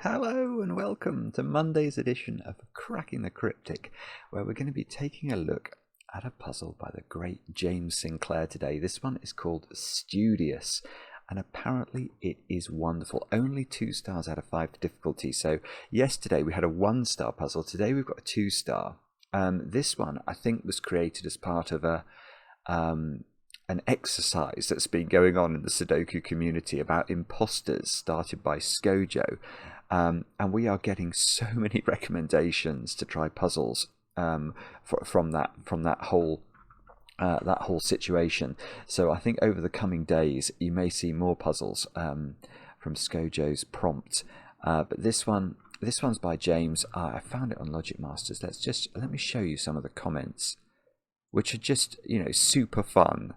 Hello and welcome to Monday's edition of Cracking the Cryptic, where we're going to be taking a look at a puzzle by the great James Sinclair today. This one is called Studious, and apparently it is wonderful. Only 2 stars out of 5 difficulty. So yesterday we had a 1-star puzzle. Today we've got a 2-star. This one I think was created as part of an exercise that's been going on in the Sudoku community about imposters, started by Skojo. And we are getting so many recommendations to try puzzles from that whole situation. So I think over the coming days you may see more puzzles from Skojo's prompt. But this one's by James. I found it on Logic Masters. Let me show you some of the comments, which are just super fun.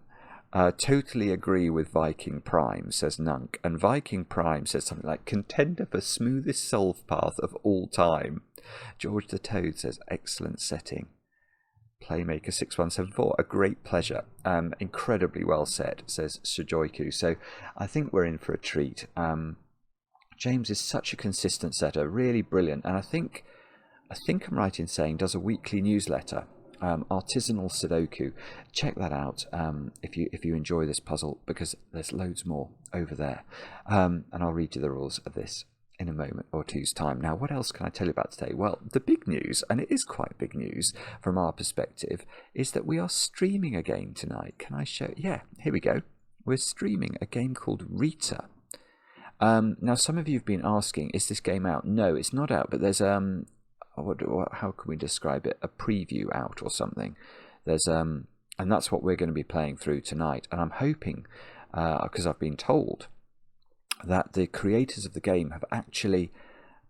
Totally agree with Viking Prime, says Nunk. And Viking Prime says something like, contender for smoothest solve path of all time. George the Toad says, excellent setting. Playmaker 6174, a great pleasure. Incredibly well set, says Sudoku. So I think we're in for a treat. James is such a consistent setter, really brilliant. And I think I'm right in saying does a weekly newsletter. Artisanal Sudoku. Check that out if you enjoy this puzzle, because there's loads more over there. And I'll read you the rules of this in a moment or two's time. Now, what else can I tell you about today? Well, the big news, and it is quite big news from our perspective, is that we are streaming a game tonight. Can I show? Yeah, here we go. We're streaming a game called Rita. Now, some of you have been asking, is this game out? No, it's not out, but there's how can we describe it? A preview out or something. There's and that's what we're going to be playing through tonight. And I'm hoping, because I've been told that the creators of the game have actually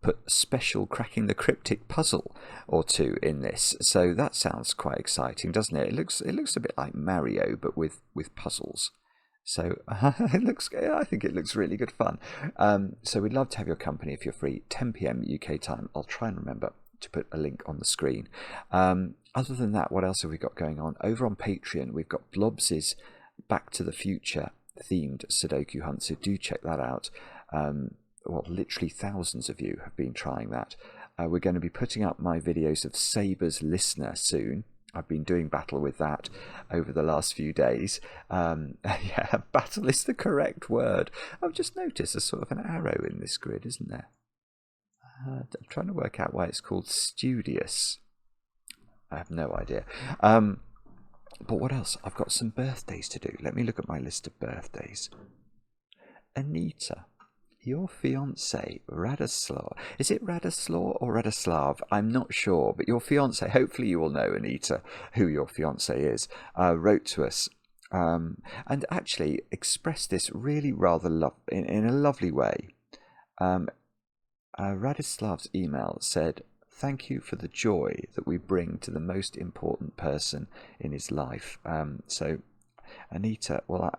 put a special Cracking the Cryptic puzzle or two in this. So that sounds quite exciting, doesn't it? It looks a bit like Mario, but with puzzles. So I think it looks really good fun. So we'd love to have your company if you're free. 10 p.m. UK time. I'll try and remember to put a link on the screen. Other than that, what else have we got going on? Over on Patreon, we've got Blobz's Back to the Future themed Sudoku hunt, so do check that out. Literally thousands of you have been trying that. We're going to be putting up my videos of Saber's Listener soon. I've been doing battle with that over the last few days. Yeah, battle is the correct word. I've just noticed there's sort of an arrow in this grid, isn't there? I'm trying to work out why it's called Studious. I have no idea. But what else? I've got some birthdays to do. Let me look at my list of birthdays. Anita, your fiancé, Radoslav. Is it Radoslav or Radoslav? I'm not sure, but your fiancé, hopefully you will know, Anita, who your fiancé is, wrote to us and actually expressed this really rather in a lovely way. Radoslav's email said, thank you for the joy that we bring to the most important person in his life. So, Anita, well,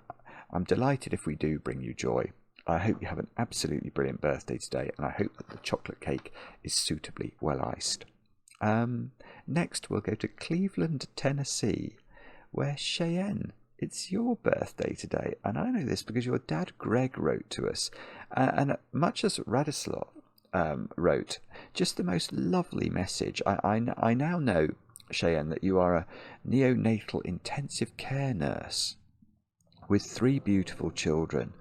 I'm delighted if we do bring you joy. I hope you have an absolutely brilliant birthday today, and I hope that the chocolate cake is suitably well iced. Next, we'll go to Cleveland, Tennessee, where Cheyenne, it's your birthday today, and I know this because your dad Greg wrote to us, and much as Radoslav wrote, just the most lovely message. I now know, Cheyenne, that you are a neonatal intensive care nurse with 3 beautiful children.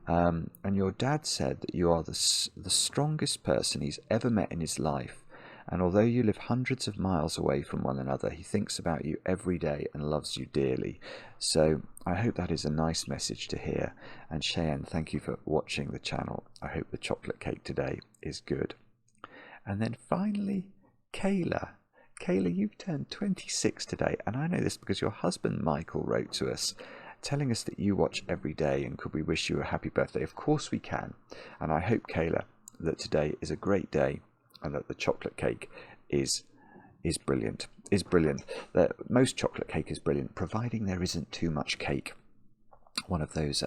And your dad said that you are the strongest person he's ever met in his life. And although you live hundreds of miles away from one another, he thinks about you every day and loves you dearly. So I hope that is a nice message to hear. And Cheyenne, thank you for watching the channel. I hope the chocolate cake today is good. And then finally, Kayla. Kayla, you've turned 26 today. And I know this because your husband Michael wrote to us, telling us that you watch every day and could we wish you a happy birthday. Of course we can. And I hope, Kayla, that today is a great day and that the chocolate cake is brilliant. Most chocolate cake is brilliant, providing there isn't too much cake. One of those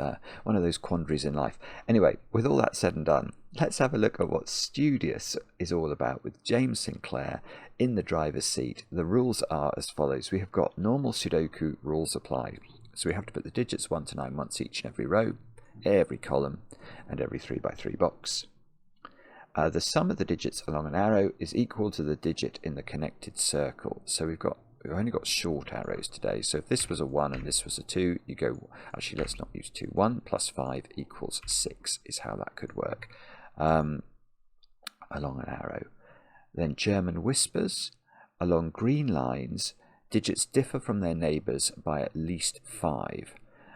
quandaries in life. Anyway, with all that said and done, let's have a look at what Studious is all about with James Sinclair in the driver's seat. The rules are as follows. We have got normal Sudoku rules apply. So we have to put the digits 1 to 9 once each in every row, every column, and every 3 by 3 box. The sum of the digits along an arrow is equal to the digit in the connected circle. So we've only got short arrows today. So if this was a 1 and this was a 2, you go, actually let's not use 2. 1 plus 5 equals 6 is how that could work along an arrow. Then German whispers. Along green lines, digits differ from their neighbours by at least 5.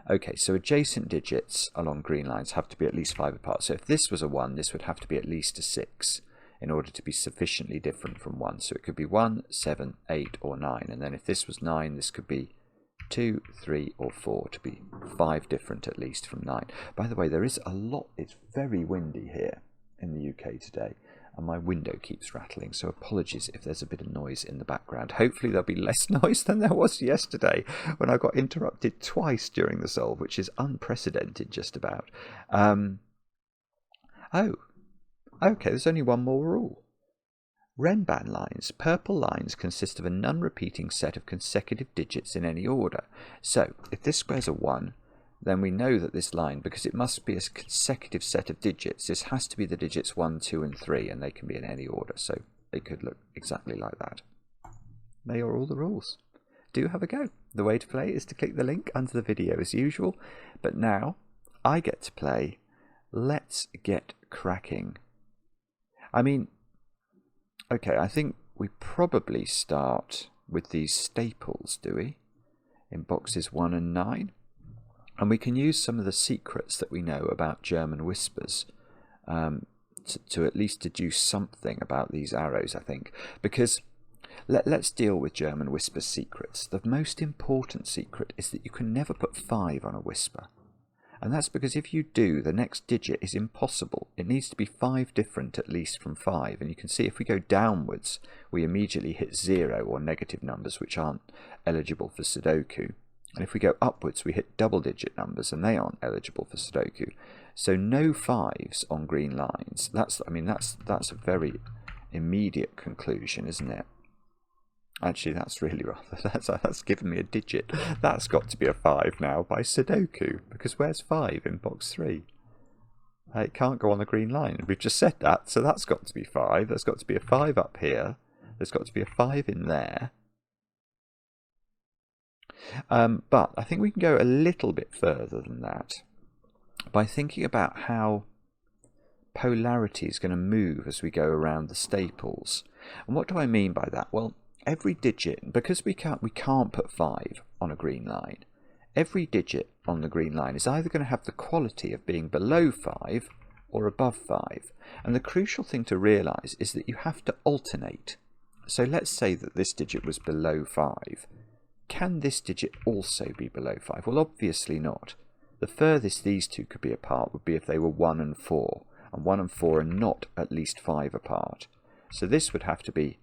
Okay, so adjacent digits along green lines have to be at least 5 apart. So if this was a 1, this would have to be at least a 6 in order to be sufficiently different from 1. So it could be 1, 7, 8 or 9. And then if this was 9, this could be 2, 3 or 4 to be 5 different at least from 9. By the way, there is a lot, it's very windy here in the UK today. And my window keeps rattling, so apologies if there's a bit of noise in the background. Hopefully there'll be less noise than there was yesterday when I got interrupted twice during the solve, which is unprecedented just about. Oh, okay, there's only one more rule. Renban lines, purple lines, consist of a non-repeating set of consecutive digits in any order. So if this square's a 1, then we know that this line, because it must be a consecutive set of digits, this has to be the digits 1, 2 and 3, and they can be in any order, so it could look exactly like that. They are all the rules. Do have a go. The way to play is to click the link under the video as usual, but now I get to play Let's Get Cracking. I mean, okay, I think we probably start with these staples, do we? In boxes 1 and 9. And we can use some of the secrets that we know about German whispers to at least deduce something about these arrows, I think. Because let's deal with German whisper secrets. The most important secret is that you can never put 5 on a whisper. And that's because if you do, the next digit is impossible. It needs to be 5 different at least from 5. And you can see if we go downwards, we immediately hit 0 or negative numbers, which aren't eligible for Sudoku. And if we go upwards, we hit double-digit numbers, and they aren't eligible for Sudoku. So no 5s on green lines. That's a very immediate conclusion, isn't it? Actually, that's really rather. That's given me a digit. That's got to be a 5 now by Sudoku, because where's 5 in box 3? It can't go on the green line. We've just said that, so that's got to be 5. There's got to be a 5 up here. There's got to be a 5 in there. But I think we can go a little bit further than that by thinking about how polarity is going to move as we go around the staples. And what do I mean by that? Well, every digit, because we can't put 5 on a green line, every digit on the green line is either going to have the quality of being below 5 or above 5. And the crucial thing to realise is that you have to alternate. So let's say that this digit was below 5. Can this digit also be below 5? Well, obviously not. The furthest these two could be apart would be if they were 1 and 4. And 1 and 4 are not at least 5 apart. So this would have to be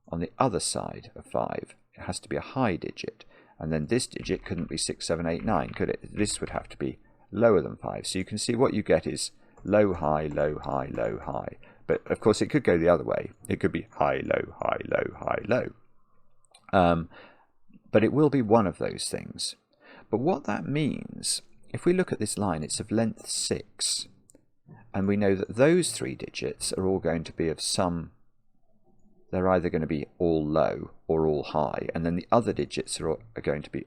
on the other side of 5. It has to be a high digit. And then this digit couldn't be 6, 7, 8, 9, could it? This would have to be lower than 5. So you can see what you get is low, high, low, high, low, high. But of course it could go the other way. It could be high, low, high, low, high, low. But it will be one of those things. But what that means, if we look at this line, it's of length 6. And we know that those 3 digits are all going to be of some, they're either going to be all low or all high. And then the other digits are going to be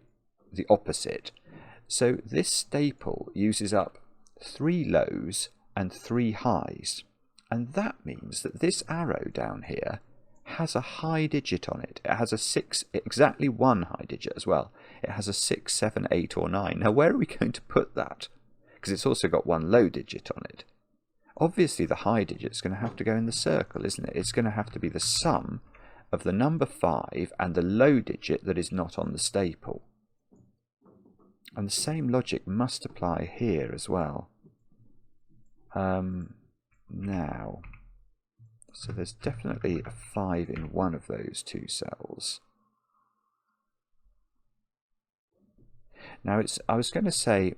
the opposite. So this staple uses up 3 lows and 3 highs. And that means that this arrow down here has a high digit on it. It has a 6, exactly 1 high digit as well. It has a 6, 7, 8 or 9. Now where are we going to put that? Because it's also got 1 low digit on it. Obviously the high digit is going to have to go in the circle, isn't it? It's going to have to be the sum of the number 5 and the low digit that is not on the staple. And the same logic must apply here as well. Now, so there's definitely a 5 in one of those 2 cells. Now I was going to say,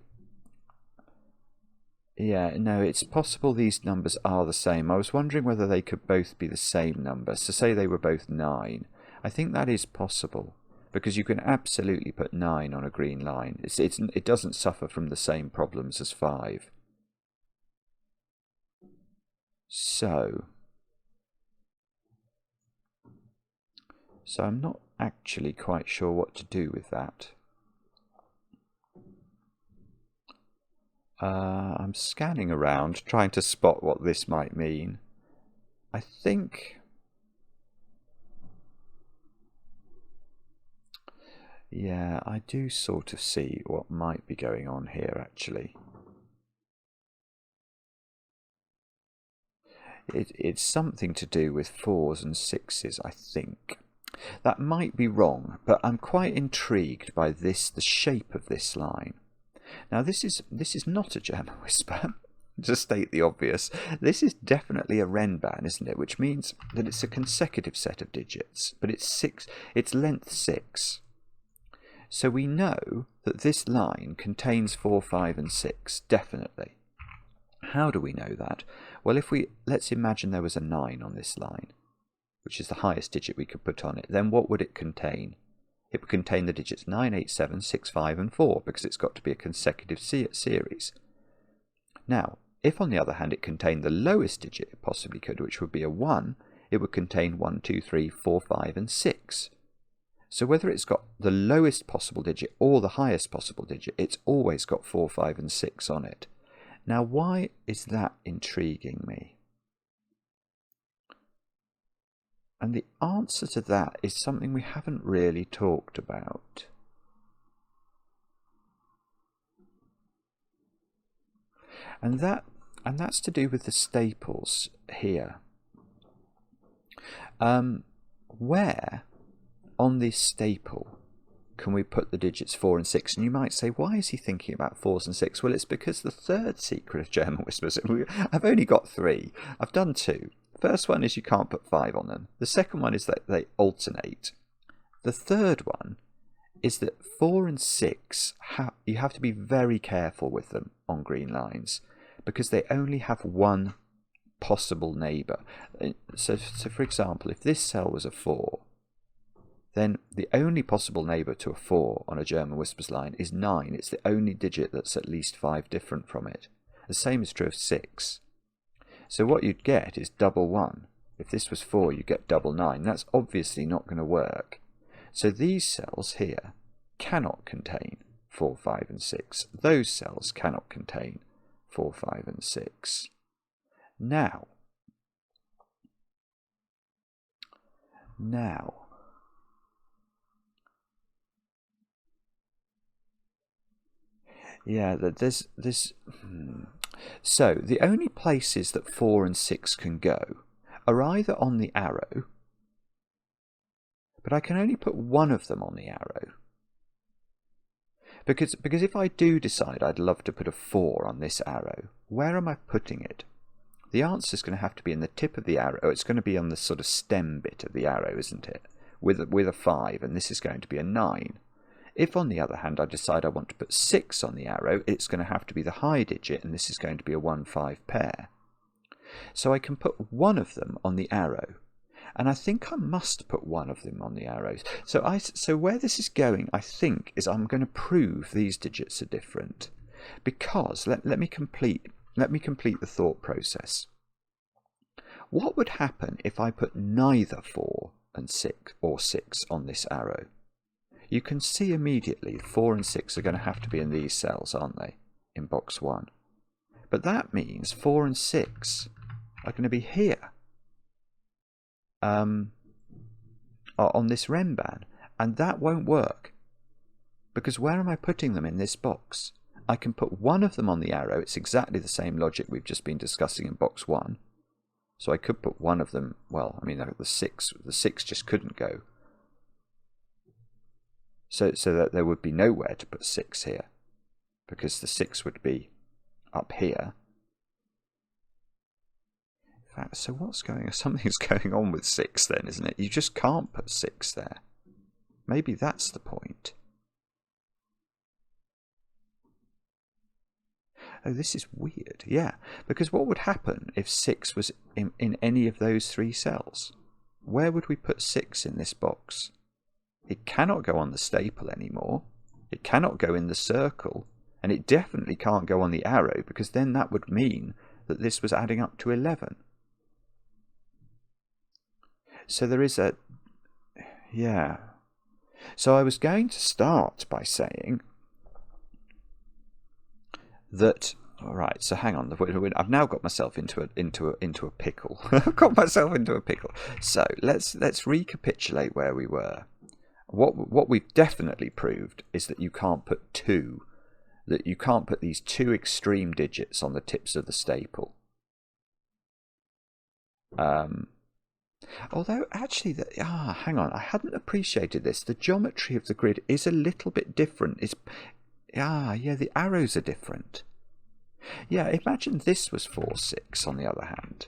yeah, no, it's possible these numbers are the same. I was wondering whether they could both be the same number. So say they were both 9. I think that is possible, because you can absolutely put 9 on a green line. It doesn't suffer from the same problems as 5. So So I'm not actually quite sure what to do with that. I'm scanning around, trying to spot what this might mean. I think... yeah, I do sort of see what might be going on here, actually. It's something to do with 4s and 6s, I think. That might be wrong, but I'm quite intrigued by this, the shape of this line. Now, this is not a German whisper, to state the obvious. This is definitely a Renban, isn't it? Which means that it's a consecutive set of digits, but it's length 6. So we know that this line contains 4, 5, and 6, definitely. How do we know that? Well, let's imagine there was a 9 on this line, which is the highest digit we could put on it, then what would it contain? It would contain the digits 9, 8, 7, 6, 5, and 4, because it's got to be a consecutive series. Now, if on the other hand it contained the lowest digit it possibly could, which would be a 1, it would contain 1, 2, 3, 4, 5, and 6. So whether it's got the lowest possible digit or the highest possible digit, it's always got 4, 5, and 6 on it. Now, why is that intriguing me? And the answer to that is something we haven't really talked about. And that's to do with the staples here. Where on this staple can we put the digits 4 and 6? And you might say, why is he thinking about 4s and 6? Well, it's because the third secret of German whispers, I've only got 3. I've done 2. First one is you can't put 5 on them. The second one is that they alternate. The third one is that 4 and 6, you have to be very careful with them on green lines, because they only have one possible neighbour. So for example, if this cell was a 4, then the only possible neighbour to a 4 on a German whispers line is 9. It's the only digit that's at least 5 different from it. The same is true of 6. So what you'd get is double 1. If this was 4, you get double 9. That's obviously not going to work. So these cells here cannot contain 4, 5, and 6. Those cells cannot contain 4, 5, and 6. Now, yeah, there's so the only places that 4 and 6 can go are either on the arrow, but I can only put one of them on the arrow. Because if I do decide I'd love to put a 4 on this arrow, where am I putting it? The answer is going to have to be in the tip of the arrow. It's going to be on the sort of stem bit of the arrow, isn't it? With a 5, and this is going to be a 9. If, on the other hand, I decide I want to put 6 on the arrow, it's going to have to be the high digit, and this is going to be a 1-5 pair. So I can put one of them on the arrow, and I think I must put one of them on the arrows. So where this is going, I think, is I'm going to prove these digits are different, because let me complete the thought process. What would happen if I put neither 4 and 6 or 6 on this arrow? You can see immediately 4 and 6 are going to have to be in these cells, aren't they? In box 1. But that means 4 and 6 are going to be here. On this Renban. And that won't work. Because where am I putting them in this box? I can put one of them on the arrow. It's exactly the same logic we've just been discussing in box 1. So I could put one of them, well, I mean, the 6 just couldn't go. So that there would be nowhere to put 6 here, because the 6 would be up here. In fact, so what's going on? Something's going on with 6 then, isn't it? You just can't put 6 there. Maybe that's the point. Oh, this is weird. Yeah, because what would happen if 6 was in any of those 3 cells? Where would we put 6 in this box? It cannot go on the staple anymore. It cannot go in the circle. And it definitely can't go on the arrow, because then that would mean that this was adding up to 11. So there is a... Yeah. So I was going to start by saying that. All right. So hang on. I've now got myself into a pickle. I've got myself into a pickle. So let's recapitulate where we were. What we've definitely proved is that you can't put these two extreme digits on the tips of the staple. Although actually, hang on, I hadn't appreciated this. The geometry of the grid is a little bit different. Yeah, the arrows are different. Yeah, imagine this was 4, 6 on the other hand.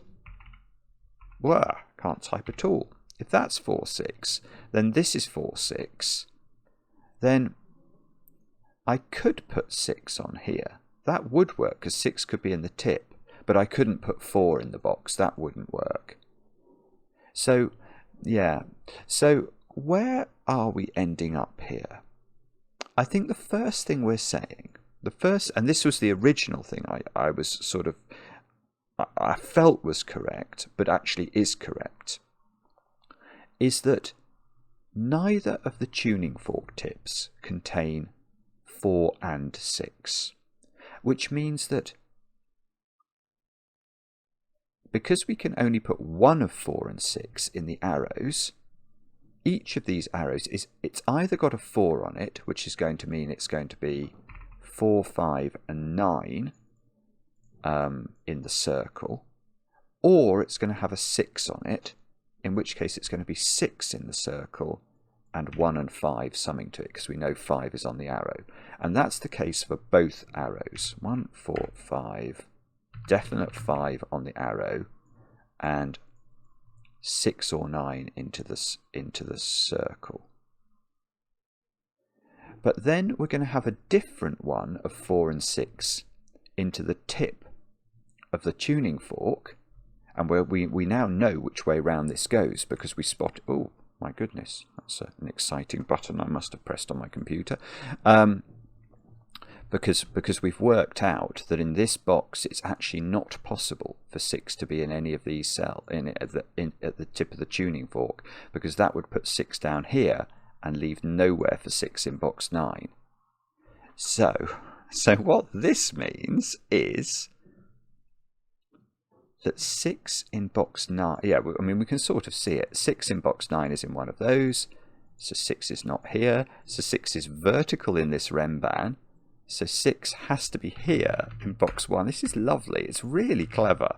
Well, can't type at all. If that's 4, 6, then this is 4, 6. Then I could put 6 on here. That would work because 6 could be in the tip, but I couldn't put 4 in the box. That wouldn't work. So, yeah. So, where are we ending up here? I think the first thing we're saying, and this was the original thing I was sort of, I felt was correct, but actually is correct, is that neither of the tuning fork tips contain 4 and 6, which means that because we can only put one of 4 and 6 in the arrows, each of these arrows it's either got a 4 on it, which is going to mean it's going to be 4, 5 and 9 in the circle, or it's going to have a 6 on it, in which case it's going to be 6 in the circle and 1 and 5 summing to it, because we know 5 is on the arrow. And that's the case for both arrows. 1, 4, 5, definite 5 on the arrow, and 6 or 9 into the circle. But then we're going to have a different one of 4 and 6 into the tip of the tuning fork, and where we now know which way round this goes because we spot. Oh my goodness, that's an exciting button I must have pressed on my computer. Because we've worked out that in this box it's actually not possible for 6 to be in any of these cells at the tip of the tuning fork, because that would put 6 down here and leave nowhere for 6 in box 9. So what this means is that 6 in box 9, yeah, I mean we can sort of see it. 6 in box 9 is in one of those, so 6 is not here, so 6 is vertical in this Renban. So 6 has to be here in box 1. This is lovely. It's really clever.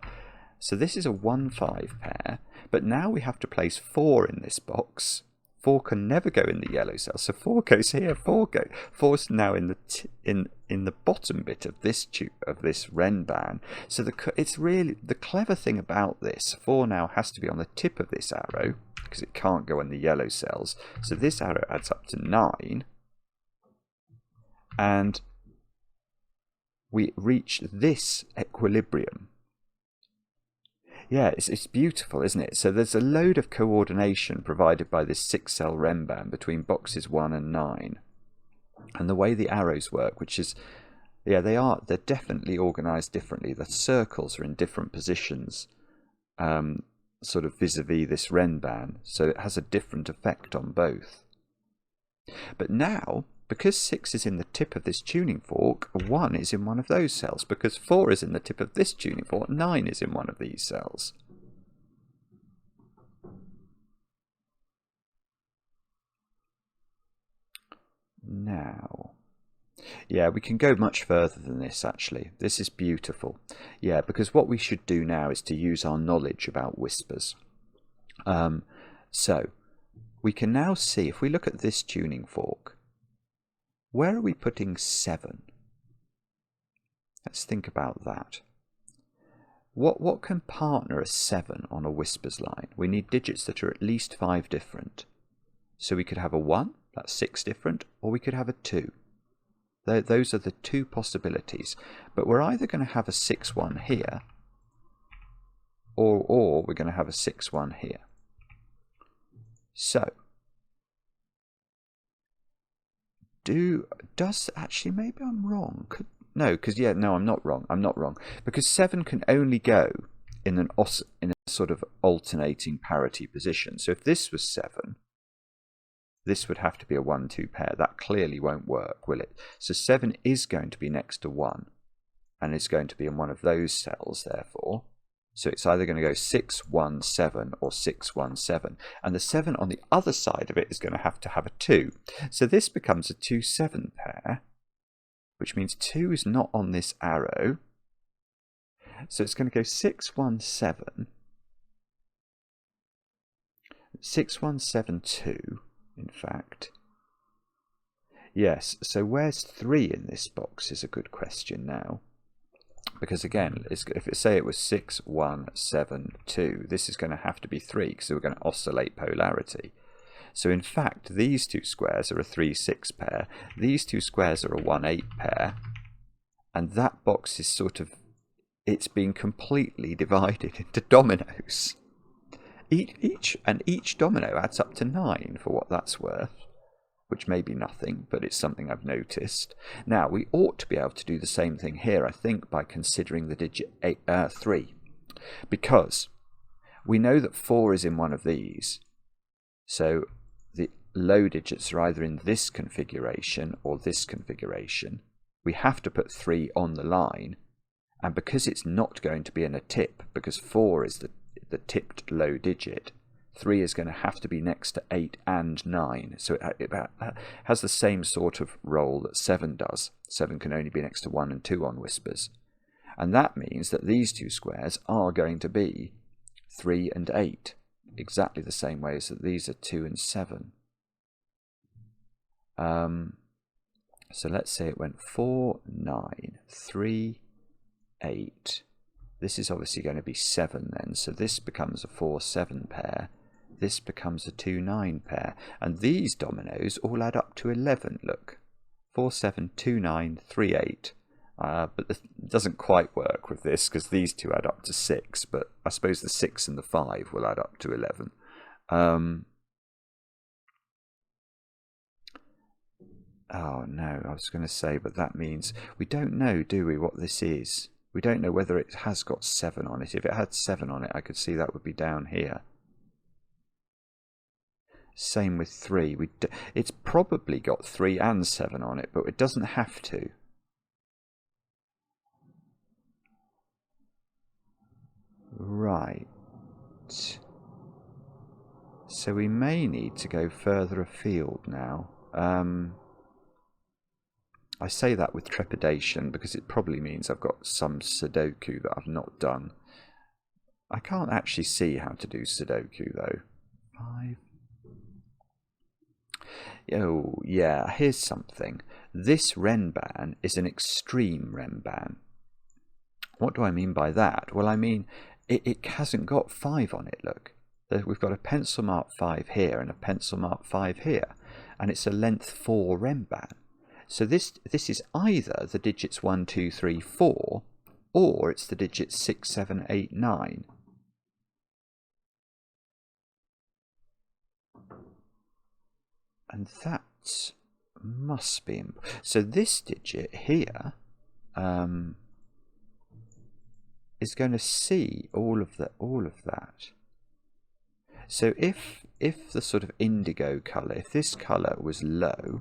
So this is a 1-5 pair. But now we have to place 4 in this box. 4 can never go in the yellow cell. So 4 goes here. 4's now in the bottom bit of this Renban. So it's really the clever thing about this. 4 now has to be on the tip of this arrow because it can't go in the yellow cells. So this arrow adds up to 9. And we reach this equilibrium. Yeah, it's beautiful, isn't it? So there's a load of coordination provided by this 6-cell Renban between boxes 1 and 9. And the way the arrows work, which is, yeah, they're definitely organised differently. The circles are in different positions, sort of vis-a-vis this Renban. So it has a different effect on both. But now, because 6 is in the tip of this tuning fork, 1 is in one of those cells. Because 4 is in the tip of this tuning fork, 9 is in one of these cells. Now, yeah, we can go much further than this, actually. This is beautiful. Yeah, because what we should do now is to use our knowledge about whispers. So, we can now see, if we look at this tuning fork, where are we putting 7? Let's think about that. What can partner a 7 on a whispers line? We need digits that are at least 5 different. So we could have a 1, that's 6 different, or we could have a 2. Those are the two possibilities. But we're either going to have a 6-1 here, or we're going to have a 6-1 here. So, actually, maybe I'm wrong. I'm not wrong. I'm not wrong. Because 7 can only go in a sort of alternating parity position. So if this was 7, This would have to be a 1-2 pair. That clearly won't work, will it? So 7 is going to be next to 1, and it's going to be in one of those cells, therefore. So it's either going to go 6, 1, 7 or 6, 1, 7. And the 7 on the other side of it is going to have a 2. So this becomes a 2, 7 pair, which means 2 is not on this arrow. So it's going to go 6, 1, 7, 6, 1, 7, 2, in fact. Yes, so where's 3 in this box is a good question now. Because again, if it say it was 6, 1, 7, 2, this is going to have to be 3 because we're going to oscillate polarity. So in fact, these two squares are a 3, 6 pair. These two squares are a 1, 8 pair. And that box is sort of, it's been completely divided into dominoes. Each domino adds up to 9 for what that's worth, which may be nothing, but it's something I've noticed. Now, we ought to be able to do the same thing here, I think, by considering the digit 3, because we know that 4 is in one of these. So the low digits are either in this configuration or this configuration. We have to put 3 on the line, and because it's not going to be in a tip, because 4 is the tipped low digit, 3 is going to have to be next to 8 and 9. So it has the same sort of role that 7 does. 7 can only be next to 1 and 2 on whispers. And that means that these two squares are going to be 3 and 8, exactly the same way as that these are 2 and 7. So let's say it went 4, 9, 3, 8. This is obviously going to be 7 then, so this becomes a 4, 7 pair. This becomes a 2, 9 pair. And these dominoes all add up to 11, look. 4, 7, 2, 9, 3, 8. But it doesn't quite work with this because these two add up to 6, but I suppose the 6 and the 5 will add up to 11. Oh no, I was going to say, but that means we don't know, do we, what this is? We don't know whether it has got 7 on it. If it had 7 on it, I could see that would be down here. Same with 3. It's probably got 3 and 7 on it, but it doesn't have to. Right. So we may need to go further afield now. I say that with trepidation because it probably means I've got some Sudoku that I've not done. I can't actually see how to do Sudoku though. 5. Oh, yeah, here's something. This Renban is an extreme Renban. What do I mean by that? Well, I mean, it hasn't got 5 on it, look. We've got a pencil mark 5 here and a pencil mark 5 here. And it's a length 4 Renban. So this is either the digits 1, 2, 3, 4, or it's the digits 6, 7, 8, 9. And that must be... So this digit here is going to see all of that. So if the sort of indigo colour, if this colour was low,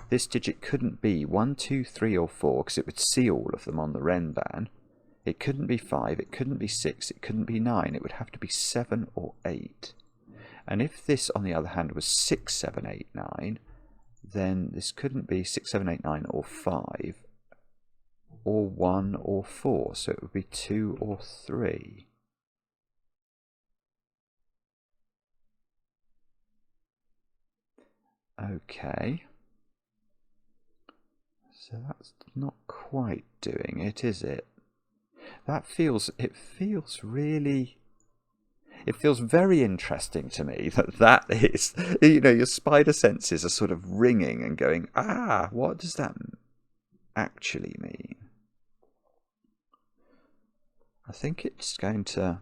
this digit couldn't be 1, 2, 3 or 4 because it would see all of them on the Renban. It couldn't be 5, it couldn't be 6, it couldn't be 9. It would have to be 7 or 8. And if this, on the other hand, was 6, 7, 8, 9, then this couldn't be 6, 7, 8, 9 or 5, or 1 or 4. So it would be 2 or 3. Okay. So that's not quite doing it, is it? It feels really... It feels very interesting to me that is, you know, your spider senses are sort of ringing and going, ah, what does that actually mean? I think it's going to...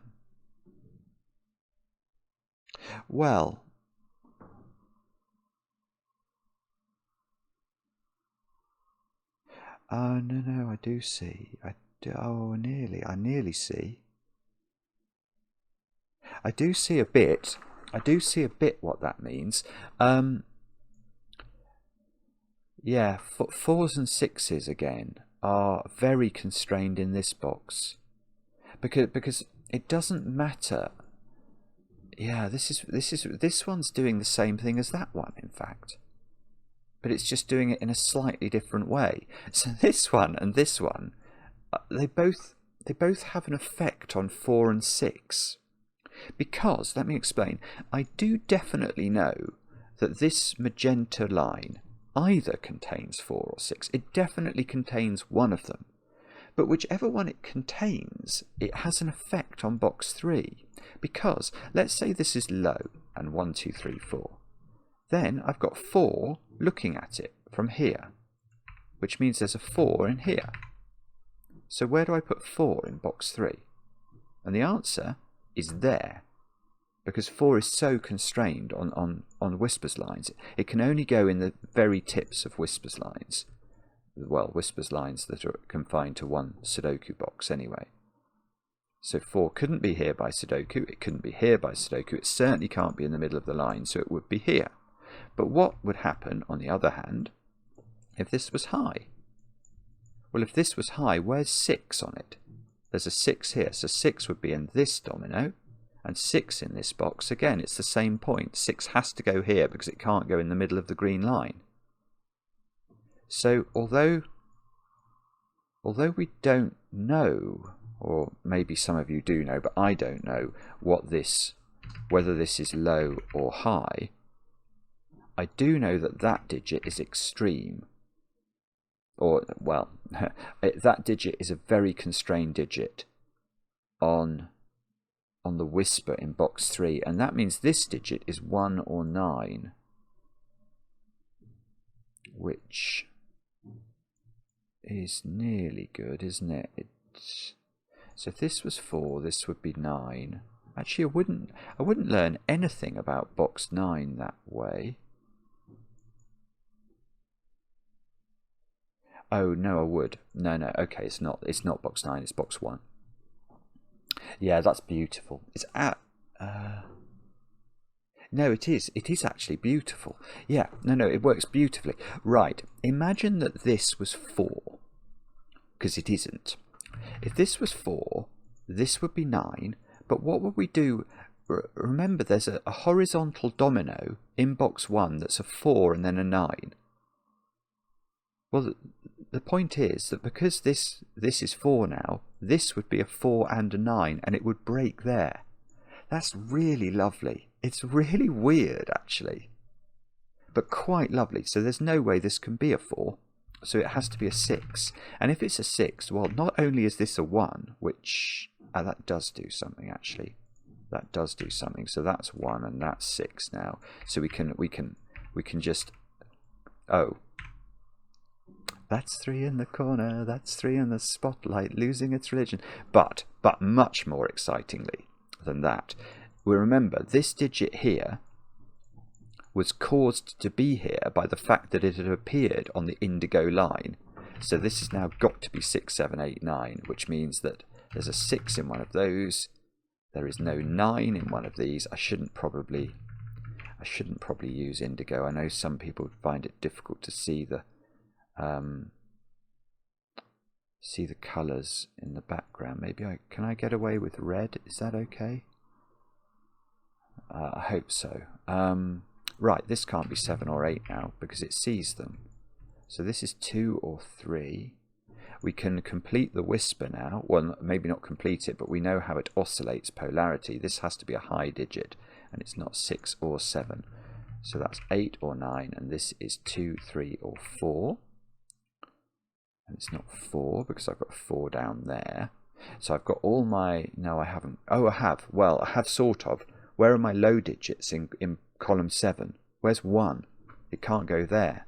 Well... no, I do see. I nearly see. I do see a bit. I do see a bit what that means. Yeah, 4s and 6s again are very constrained in this box, because it doesn't matter. Yeah, this one's doing the same thing as that one, in fact, but it's just doing it in a slightly different way. So this one and this one, they both have an effect on 4 and 6. Because, let me explain, I do definitely know that this magenta line either contains 4 or 6. It definitely contains one of them. But whichever one it contains, it has an effect on box 3. Because, let's say this is low, and 1, 2, 3, 4. Then I've got 4 looking at it from here, which means there's a 4 in here. So where do I put 4 in box 3? And the answer is there, because 4 is so constrained on Whispers lines. It can only go in the very tips of Whispers lines. Well, Whispers lines that are confined to one Sudoku box anyway. So 4 couldn't be here by Sudoku, it couldn't be here by Sudoku, it certainly can't be in the middle of the line, so it would be here. But what would happen, on the other hand, if this was high? Well, if this was high, where's 6 on it? There's a 6 here, so 6 would be in this domino, and 6 in this box. Again, it's the same point. 6 has to go here because it can't go in the middle of the green line. So, although we don't know, or maybe some of you do know, but I don't know whether this is low or high, I do know that that digit is extreme. Or, well, that digit is a very constrained digit on the Whisper in box 3, and that means this digit is 1 or 9, which is nearly good, isn't it? So if this was 4, this would be 9. Actually, I wouldn't learn anything about box 9 that way. Oh no, I would. No, okay, it's not box 9, it's box 1. Yeah, that's beautiful. It's at no, it is actually beautiful. Yeah, no, it works beautifully. Right, imagine that this was 4, because it isn't. If this was 4, this would be 9, but what would we do? Remember, there's a horizontal domino in box 1 that's a 4 and then a 9. Well, the point is that because this is 4 now, this would be a 4 and a 9, and it would break there. That's really lovely. It's really weird, actually, but quite lovely. So there's no way this can be a 4, so it has to be a 6. And if it's a 6, well, not only is this a 1, which that does do something, actually. That does do something. So that's 1 and that's 6 now. So we can just, oh, that's 3 in the corner, that's 3 in the spotlight, losing its religion. But much more excitingly than that, we remember this digit here was caused to be here by the fact that it had appeared on the indigo line. So this has now got to be 6, 7, 8, 9, which means that there's a 6 in one of those. There is no 9 in one of these. I shouldn't probably use indigo. I know some people find it difficult to see the colours in the background. Maybe can I get away with red? Is that okay? I hope so. Right, this can't be 7 or 8 now because it sees them. So this is 2 or 3. We can complete the Whisper now. Well, maybe not complete it, but we know how it oscillates polarity. This has to be a high digit, and it's not 6 or 7. So that's 8 or 9, and this is 2, 3, or 4. And it's not 4 because I've got 4 down there. So I've got all my... No, I haven't. Oh, I have. Well, I have sort of. Where are my low digits in column 7? Where's 1? It can't go there.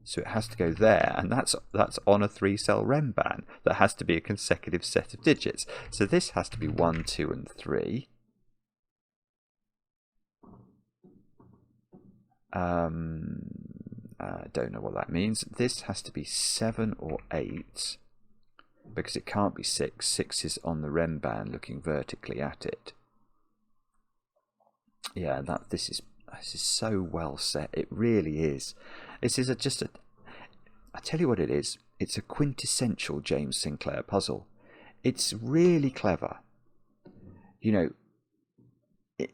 So it has to go there, and that's on a 3-cell Renban. That has to be a consecutive set of digits. So this has to be 1, 2, and 3. I don't know what that means. This has to be 7 or 8, because it can't be 6. 6 is on the Renban looking vertically at it. Yeah, this is so well set. It really is. This is just a. I tell you what it is. It's a quintessential James Sinclair puzzle. It's really clever. You know,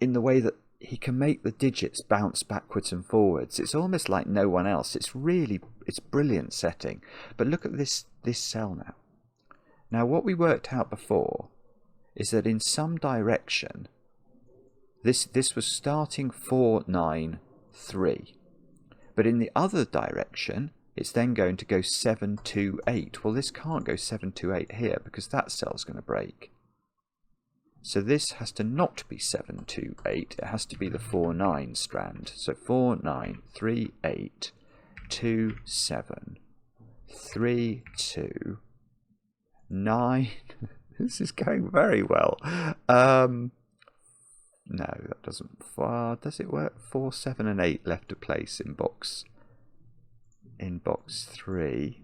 in the way that he can make the digits bounce backwards and forwards. It's almost like no one else. It's brilliant setting. But look at this cell now. Now, what we worked out before is that in some direction, this was starting 4, 9, 3. But in the other direction, it's then going to go 7, 2, 8. Well, this can't go 7, 2, 8 here because that cell's going to break. So this has to not be 7, 2, 8. It has to be the 4, 9 strand. So 4, 9, 3, 8, 2, 7, 3, 2, 9. This is going very well. No, that doesn't. Does it work? 4, 7, and 8 left a place in box 3.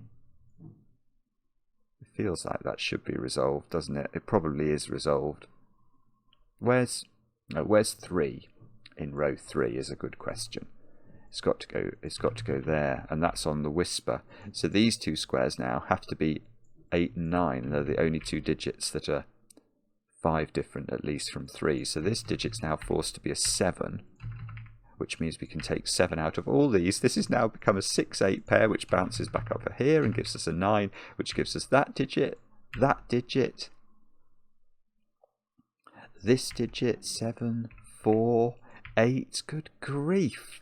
It feels like that should be resolved, doesn't it? It probably is resolved. Where's 3 in row 3 is a good question. It's got to go there, and that's on the whisper. So these two squares now have to be 8 and 9. They're the only two digits that are 5 different, at least from 3. So this digit's now forced to be a 7, which means we can take 7 out of all these. This has now become a 6, 8 pair, which bounces back up here and gives us a 9, which gives us that digit, this digit, 7, 4, 8. Good grief.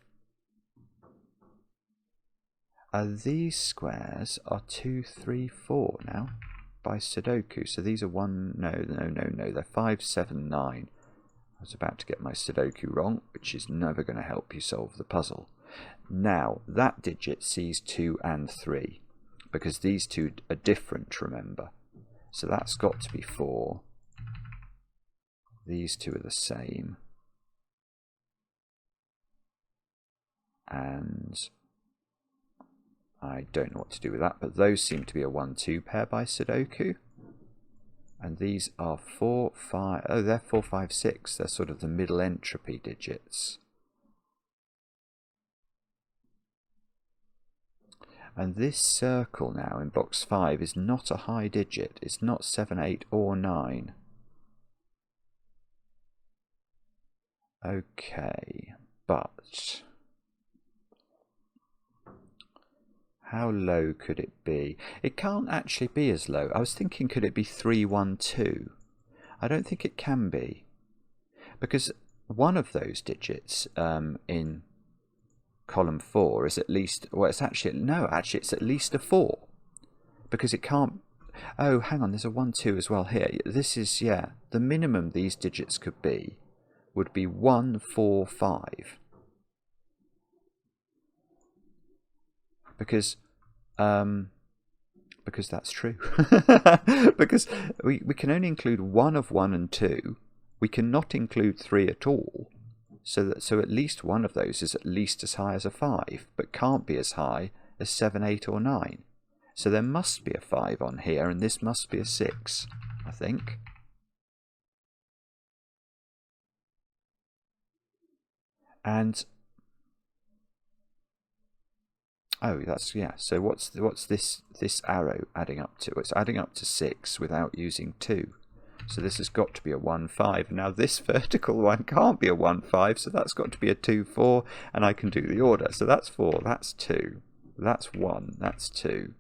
These squares are 2, 3, 4 now by Sudoku. So these are 1, no. They're 5, 7, 9. I was about to get my Sudoku wrong, which is never going to help you solve the puzzle. Now, that digit sees 2 and 3, because these two are different, remember. So that's got to be 4. These two are the same. And I don't know what to do with that, but those seem to be a 1, 2 pair by Sudoku. And these are 4, 5. Oh, they're 4, 5, 6. They're sort of the middle entropy digits. And this circle now in box 5 is not a high digit. It's not 7, 8, or 9. Okay, but how low could it be? It can't actually be as low. I was thinking, could it be 3, 1, 2? I don't think it can be, because one of those digits in column 4 is at least, well, it's actually, no, actually it's at least a 4, because it can't. Oh, hang on, there's a 1, 2 as well here. This is, yeah, the minimum these digits could be would be 1, 4, 5. Because that's true. Because we can only include 1 of 1 and 2. We cannot include 3 at all. So at least one of those is at least as high as a 5, but can't be as high as 7, 8, or 9. So there must be a 5 on here, and this must be a 6, I think. And oh, that's, yeah. So what's this arrow adding up to? It's adding up to 6 without using 2. So this has got to be a 1, 5. Now this vertical one can't be a 1, 5, so that's got to be a 2, 4, and I can do the order. So that's 4, that's 2, that's 1, that's 2.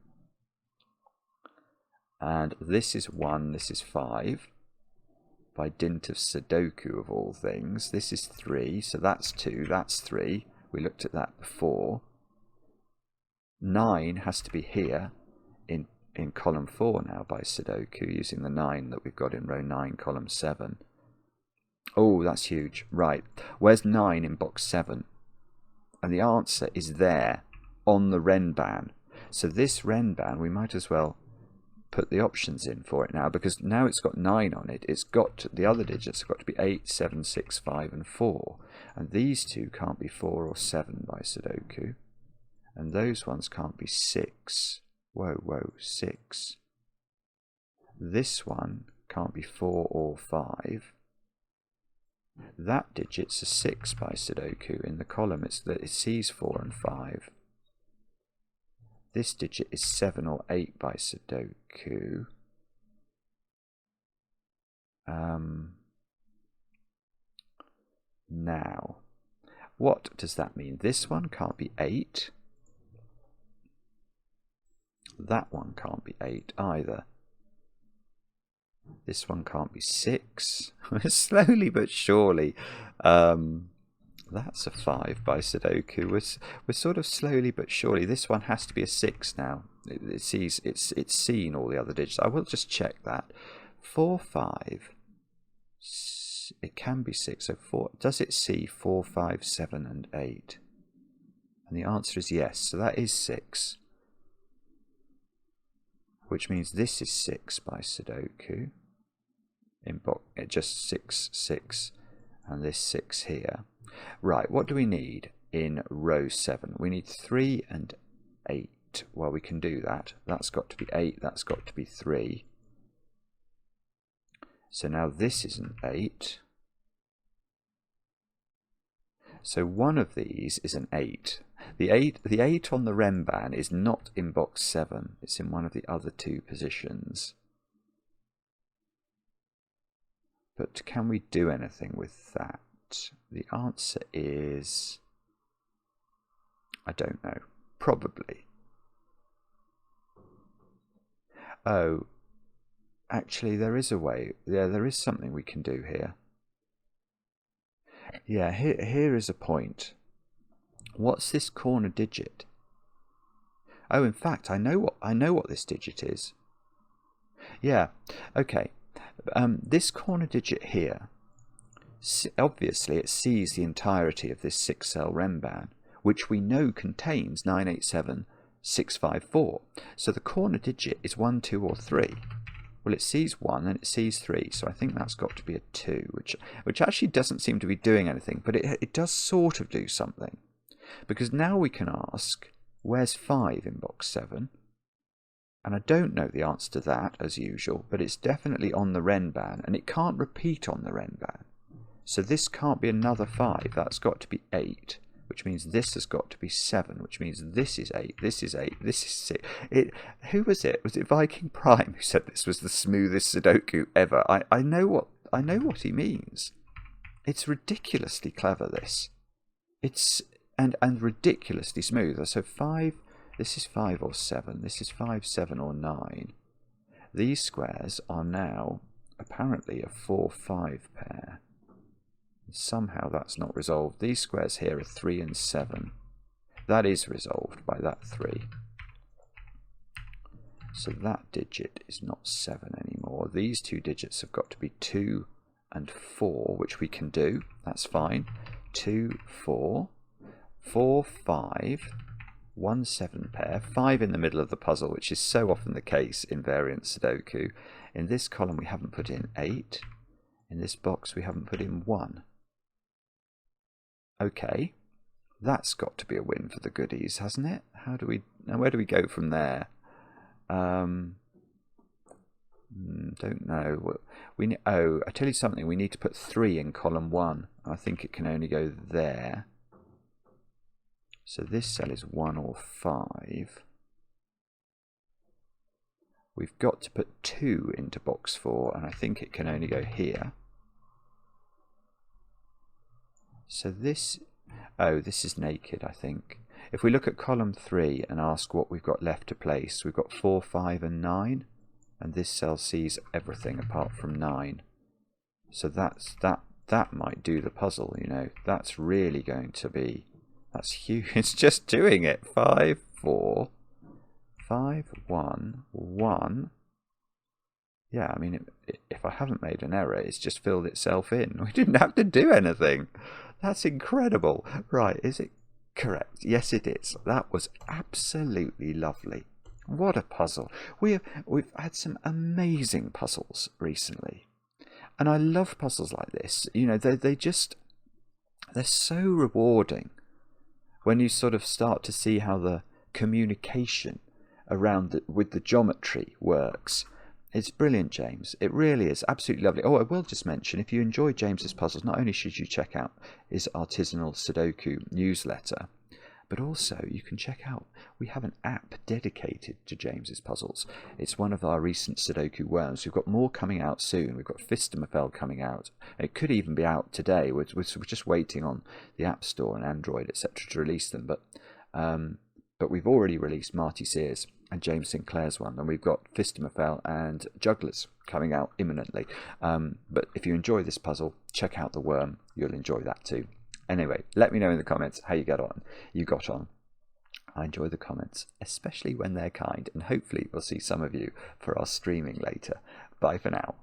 And this is 1, this is 5. By dint of Sudoku of all things. This is 3, so that's 2, that's 3. We looked at that before. 9 has to be here in column 4 now by Sudoku, using the 9 that we've got in row 9, column 7. Oh, that's huge. Right, where's 9 in box 7? And the answer is there, on the Renban. So this Renban, we might as well put the options in for it now, because now it's got 9 on it. It's got, the other digits have got to be 8, 7, 6, 5, and 4. And these two can't be 4 or 7 by Sudoku. And those ones can't be 6. Whoa, 6. This one can't be 4 or 5. that digit's a 6 by Sudoku. In the column it sees 4 and 5. This digit is 7 or 8 by Sudoku. Now, what does that mean? This one can't be 8. That one can't be 8 either. This one can't be 6. Slowly but surely. That's a 5 by Sudoku. We're sort of slowly but surely. This one has to be a 6 now. It's seen all the other digits. I will just check that. 4, 5. It can be 6. So 4. Does it see 4, 5, 7, and 8? And the answer is yes. So that is 6. Which means this is 6 by Sudoku. Just 6, 6, and this 6 here. Right, what do we need in row 7? We need 3 and 8. Well, we can do that. That's got to be 8, that's got to be 3. So now this is an 8. So one of these is an 8. The 8 on the Renban is not in box 7. It's in one of the other 2 positions. But can we do anything with that? The answer is, I don't know. Probably. Oh, actually there is a way. Yeah, there is something we can do here. Yeah, here is a point. What's this corner digit? Oh, in fact, I know what this digit is. Yeah, okay. This corner digit here, obviously it sees the entirety of this 6-cell Renban, which we know contains 987654. So the corner digit is 1, 2, or 3. Well, it sees 1 and it sees 3, so I think that's got to be a 2, which actually doesn't seem to be doing anything, but it does sort of do something. Because now we can ask, where's 5 in box 7? And I don't know the answer to that, as usual, but it's definitely on the Renban, and it can't repeat on the Renban. So this can't be another 5, that's got to be 8, which means this has got to be 7, which means this is 8, this is 8, this is 6. Who was it? Was it Viking Prime who said this was the smoothest Sudoku ever? I know what he means. It's ridiculously clever, this. It's and ridiculously smooth. So 5, this is 5 or 7, this is 5, 7 or 9. These squares are now apparently a 4, 5 pair. Somehow that's not resolved. These squares here are 3 and 7. That is resolved by that 3. So that digit is not 7 anymore. These 2 digits have got to be 2 and 4, which we can do. That's fine. 2, 4, 4, 5, 1, 7 pair. 5 in the middle of the puzzle, which is so often the case in variant Sudoku. In this column we haven't put in 8. In this box we haven't put in 1. Okay, that's got to be a win for the goodies, hasn't it? Where do we go from there? Don't know. I tell you something. We need to put 3 in column 1. I think it can only go there. So this cell is 1 or 5. We've got to put 2 into box 4, and I think it can only go here. So this is naked, I think. If we look at column 3 and ask what we've got left to place, we've got 4, 5 and 9, and this cell sees everything apart from 9. So that might do the puzzle, you know. That's really going to be, that's huge. It's just doing it. 5, 4, 5, 1, 1. Yeah, I mean, if I haven't made an error, it's just filled itself in. We didn't have to do anything. That's incredible. Right, is it correct? Yes, it is. That was absolutely lovely. What a puzzle. We've had some amazing puzzles recently. And I love puzzles like this. You know, they're so rewarding when you sort of start to see how the communication around with the geometry works. It's brilliant, James. It really is. Absolutely lovely. Oh, I will just mention, if you enjoy James's puzzles, not only should you check out his artisanal Sudoku newsletter, but also you can check out, we have an app dedicated to James's puzzles. It's one of our recent Sudoku worms. We've got more coming out soon. We've got Fistamafel coming out. It could even be out today. We're just waiting on the App Store and Android, etc., to release them. But we've already released Marty Sears and James Sinclair's one, and we've got Fistamafel and Jugglers coming out imminently. But if you enjoy this puzzle, check out the worm. You'll enjoy that too. Anyway, let me know in the comments how you got on. I enjoy the comments, especially when they're kind, and hopefully we'll see some of you for our streaming later. Bye for now.